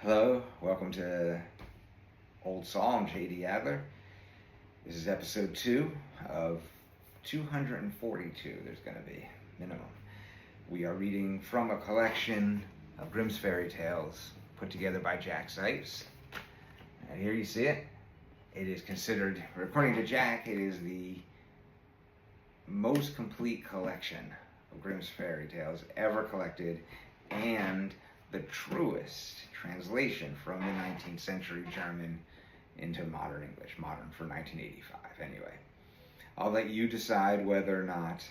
Hello, welcome to Old Psalm, JD Adler. This is episode 2 of 242, there's going to be, minimum. We are reading from a collection of Grimm's fairy tales put together by Jack Sipes. And here you see it. It is considered, according to Jack, it is the most complete collection of Grimm's fairy tales ever collected, and the truest translation from the 19th century German into modern English, modern for 1985 anyway. I'll let you decide whether or not,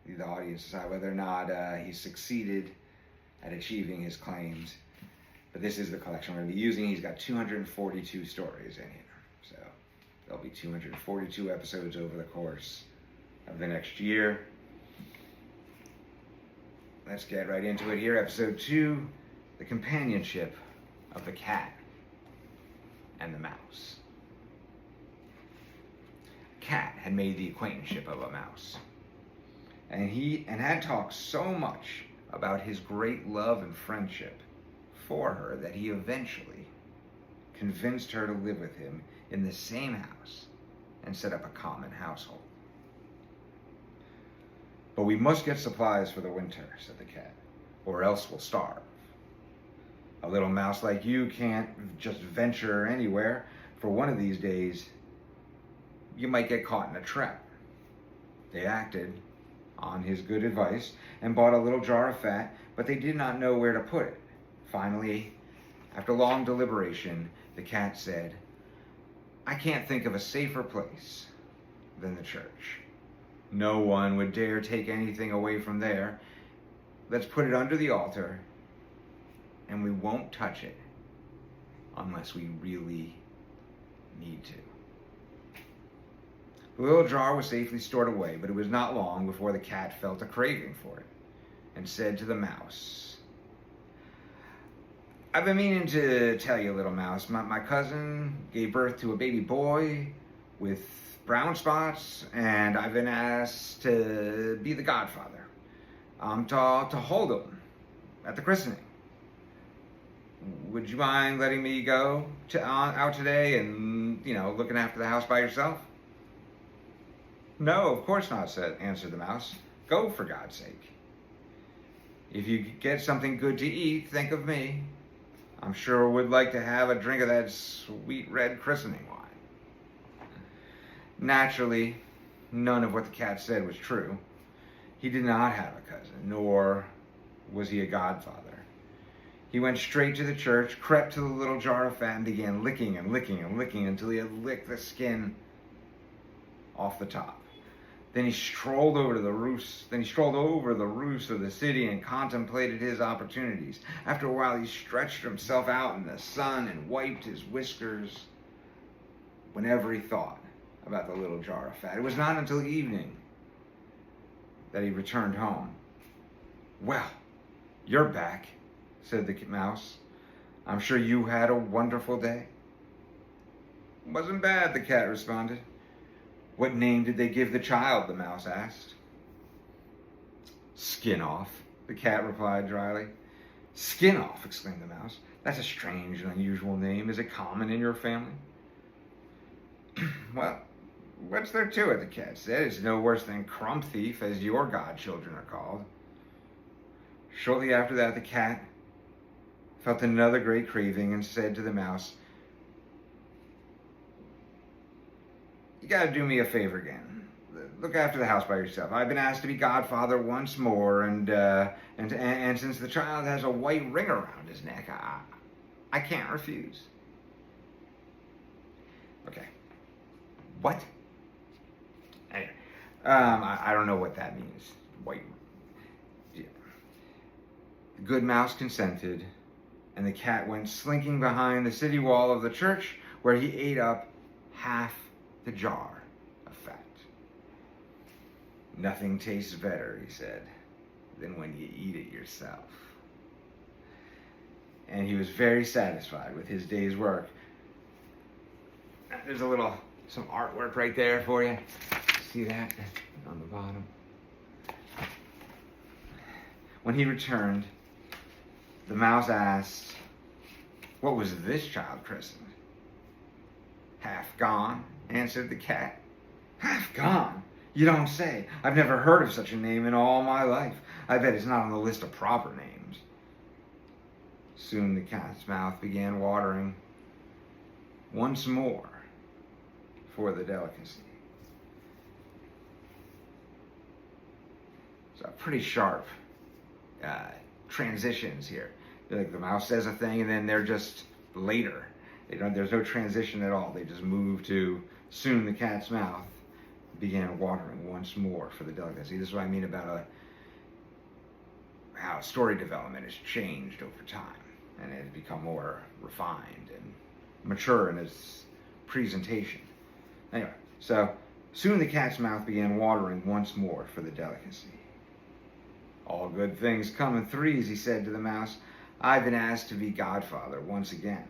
the audience decide whether or not he succeeded at achieving his claims. But this is the collection we're going to be using. He's got 242 stories in here. So there'll be 242 episodes over the course of the next year. Let's get right into it here. Episode 2, the companionship of the cat and the mouse. Cat had made the acquaintanceship of a mouse, and had talked so much about his great love and friendship for her that he eventually convinced her to live with him in the same house and set up a common household. "But we must get supplies for the winter," said the cat, "or else we'll starve. A little mouse like you can't just venture anywhere, for one of these days you might get caught in a trap." They acted on his good advice and bought a little jar of fat, but they did not know where to put it. Finally, after long deliberation, the cat said, "I can't think of a safer place than the church. No one would dare take anything away from there. Let's put it under the altar, and we won't touch it unless we really need to." The little jar was safely stored away, but it was not long before the cat felt a craving for it and said to the mouse, "I've been meaning to tell you, little mouse, my cousin gave birth to a baby boy with brown spots, and I've been asked to be the godfather. To hold him at the christening. Would you mind letting me go out today and, looking after the house by yourself?" "No, of course not," answered the mouse. "Go, for God's sake. If you get something good to eat, think of me. I'm sure would like to have a drink of that sweet red christening wine." Naturally, none of what the cat said was true. He did not have a cousin, nor was he a godfather. He went straight to the church, crept to the little jar of fat, and began licking and licking and licking until he had licked the skin off the top. Then he strolled over the roofs of the city and contemplated his opportunities. After a while, he stretched himself out in the sun and wiped his whiskers whenever he thought about the little jar of fat. It was not until evening that he returned home. "Well, you're back," said the mouse. "I'm sure you had a wonderful day." "Wasn't bad," the cat responded. "What name did they give the child?" the mouse asked. "Skin off," the cat replied dryly. "Skin off," exclaimed the mouse. "That's a strange and unusual name. Is it common in your family?" "Well, what's there to it?" the cat said. "It's no worse than Crumb Thief, as your godchildren are called." Shortly after that, the cat felt another great craving and said to the mouse, "You gotta do me a favor again. Look after the house by yourself. I've been asked to be godfather once more, and since the child has a white ring around his neck, I can't refuse." Okay. What? Anyway, I don't know what that means. White. Yeah. The good mouse consented, and the cat went slinking behind the city wall of the church, where he ate up half the jar of fat. "Nothing tastes better," he said, "than when you eat it yourself." And he was very satisfied with his day's work. There's some artwork right there for you. See that on the bottom? When he returned, the mouse asked, What was this child christened? Half Gone, answered the cat. Half Gone? You don't say. I've never heard of such a name in all my life. I bet it's not on the list of proper names. Soon the cat's mouth began watering once more for the delicacy. So pretty sharp transitions here. Like the mouse says a thing and then they're just later. There's no transition at all. They just move to soon the cat's mouth began watering once more for the delicacy. This is what I mean about how story development has changed over time and it has become more refined and mature in its presentation. Anyway, so soon the cat's mouth began watering once more for the delicacy. All good things come in threes, he said to the mouse. I've been asked to be godfather once again.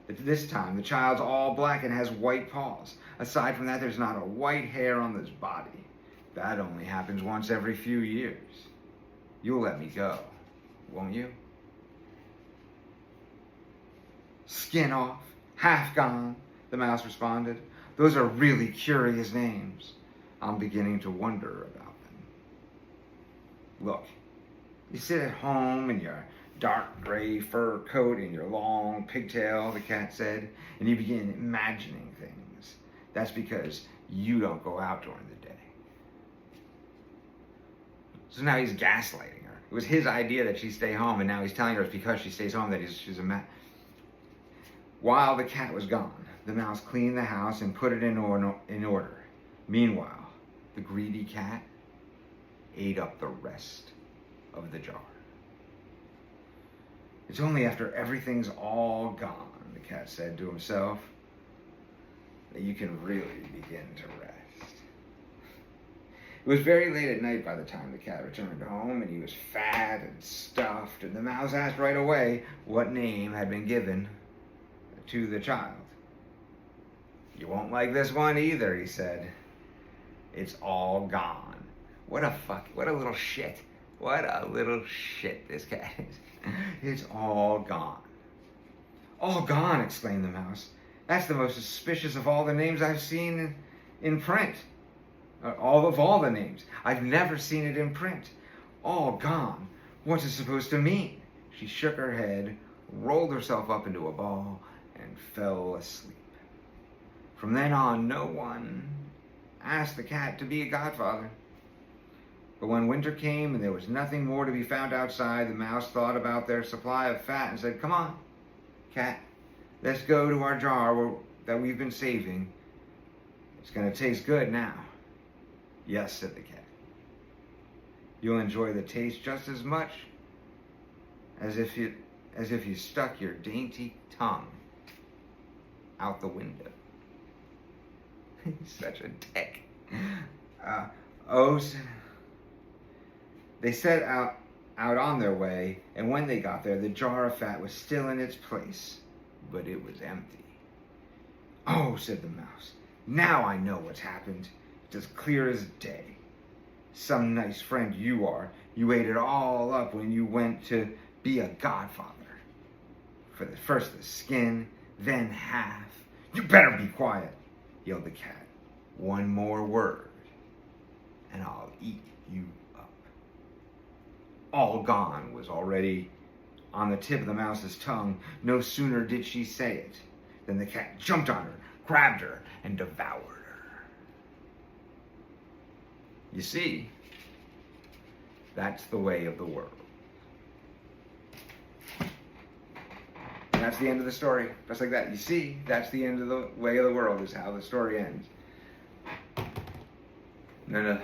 But this time the child's all black and has white paws. Aside from that, there's not a white hair on this body. That only happens once every few years. You'll let me go, won't you? Skin off, half gone, the mouse responded. Those are really curious names. I'm beginning to wonder about them. Look, you sit at home in your dark gray fur coat and your long pigtail, the cat said, and you begin imagining things. That's because you don't go out during the day. So now he's gaslighting her. It was his idea that she stay home, and now he's telling her it's because she stays home that she's a man. While the cat was gone, the mouse cleaned the house and put it in order. Meanwhile, the greedy cat ate up the rest of the jar. It's only after everything's all gone, the cat said to himself, that you can really begin to rest. It was very late at night by the time the cat returned home, and he was fat and stuffed, and the mouse asked right away what name had been given to the child. You won't like this one either, he said. It's all gone. What a little shit. What a little shit this cat is. It's all gone. All gone, exclaimed the mouse. That's the most suspicious of all the names I've seen in print. All the names. I've never seen it in print. All gone. What's it supposed to mean? She shook her head, rolled herself up into a ball, and fell asleep. From then on, no one asked the cat to be a godfather. But when winter came and there was nothing more to be found outside, the mouse thought about their supply of fat and said, come on, cat, let's go to our jar that we've been saving. It's going to taste good now. Yes, said the cat. You'll enjoy the taste just as much as if you stuck your dainty tongue out the window. He's such a dick. They set out on their way, and when they got there, the jar of fat was still in its place, but it was empty. Oh, said the mouse, now I know what's happened. It's as clear as day. Some nice friend you are. You ate it all up when you went to be a godfather. First the skin, then half. You better be quiet, yelled the cat. One more word, and I'll eat you up. All gone was already on the tip of the mouse's tongue. No sooner did she say it than the cat jumped on her, grabbed her, and devoured her. You see, that's the way of the world. And that's the end of the story. Just like that. You see, that's the end of the way of the world is how the story ends. There's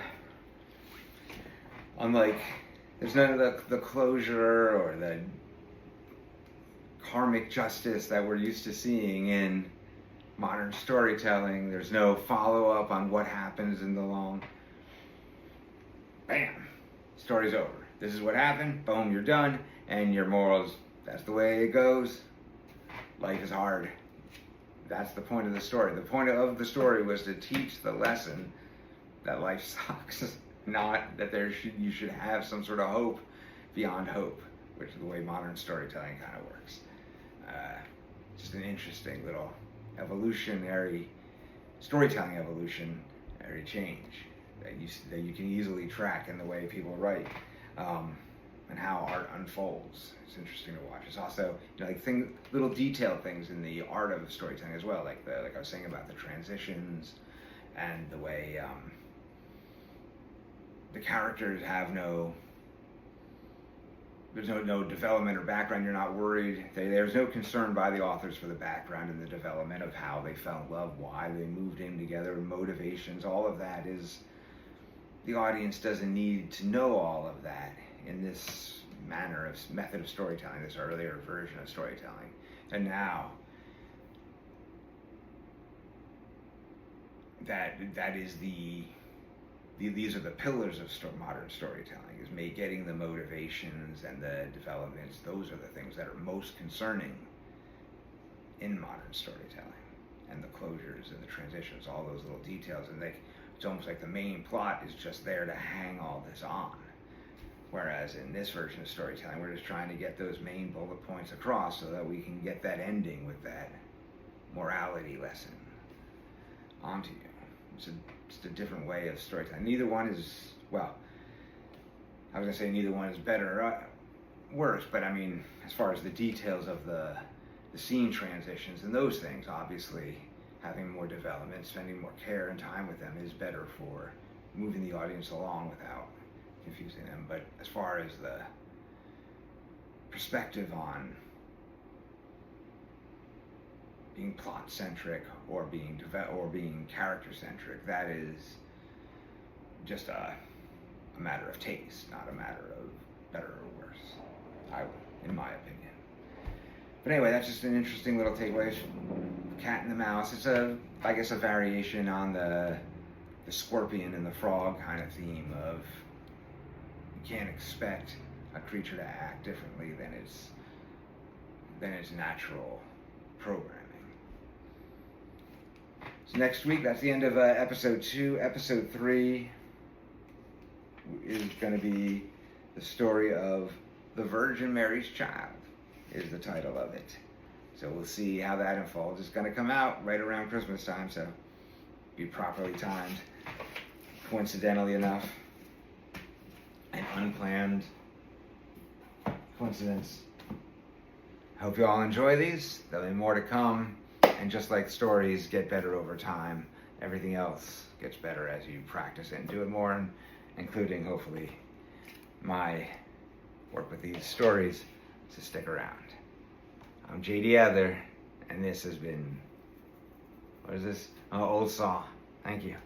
none of the closure or the karmic justice that we're used to seeing in modern storytelling. There's no follow-up on what happens in the long. Bam! Story's over. This is what happened. Boom, you're done. And your morals, that's the way it goes. Life is hard. That's the point of the story. The point of the story was to teach the lesson that life sucks, not that you should have some sort of hope beyond hope, which is the way modern storytelling kind of works. Just an interesting little storytelling evolutionary change that you can easily track in the way people write, and how art unfolds. It's interesting to watch. It's also, like little detailed things in the art of storytelling as well, like I was saying about the transitions and the way the characters have there's no development or background. You're not worried. There's no concern by the authors for the background and the development of how they fell in love, why they moved in together, motivations. All of that is, the audience doesn't need to know all of that in this method of storytelling, this earlier version of storytelling. And now that is these are the pillars of modern storytelling, is getting the motivations and the developments. Those are the things that are most concerning in modern storytelling, and the closures and the transitions, all those little details. And it's almost like the main plot is just there to hang all this on. Whereas in this version of storytelling, we're just trying to get those main bullet points across so that we can get that ending with that morality lesson onto you. It's just a different way of storytelling. Neither one is, well, I was going to say neither one is better or worse, but I mean, as far as the details of the scene transitions and those things, obviously having more development, spending more care and time with them is better for moving the audience along without confusing them. But as far as the perspective on being plot-centric or being character-centric, that is just a matter of taste, not a matter of better or worse, in my opinion. But anyway, that's just an interesting little takeaway. Cat and the Mouse. It's I guess a variation on the scorpion and the frog kind of theme of, you can't expect a creature to act differently than its natural programming. So next week, that's the end of episode 2. Episode 3 is going to be the story of The Virgin Mary's Child, is the title of it. So we'll see how that unfolds. It's going to come out right around Christmas time, so be properly timed. Coincidentally enough, an unplanned coincidence. I hope you all enjoy these. There'll be more to come. And just like stories get better over time, everything else gets better as you practice it and do it more, including, hopefully, my work with these stories to stick around. I'm JD Adler, and this has been, what is this? Oh, Old Saw. Thank you.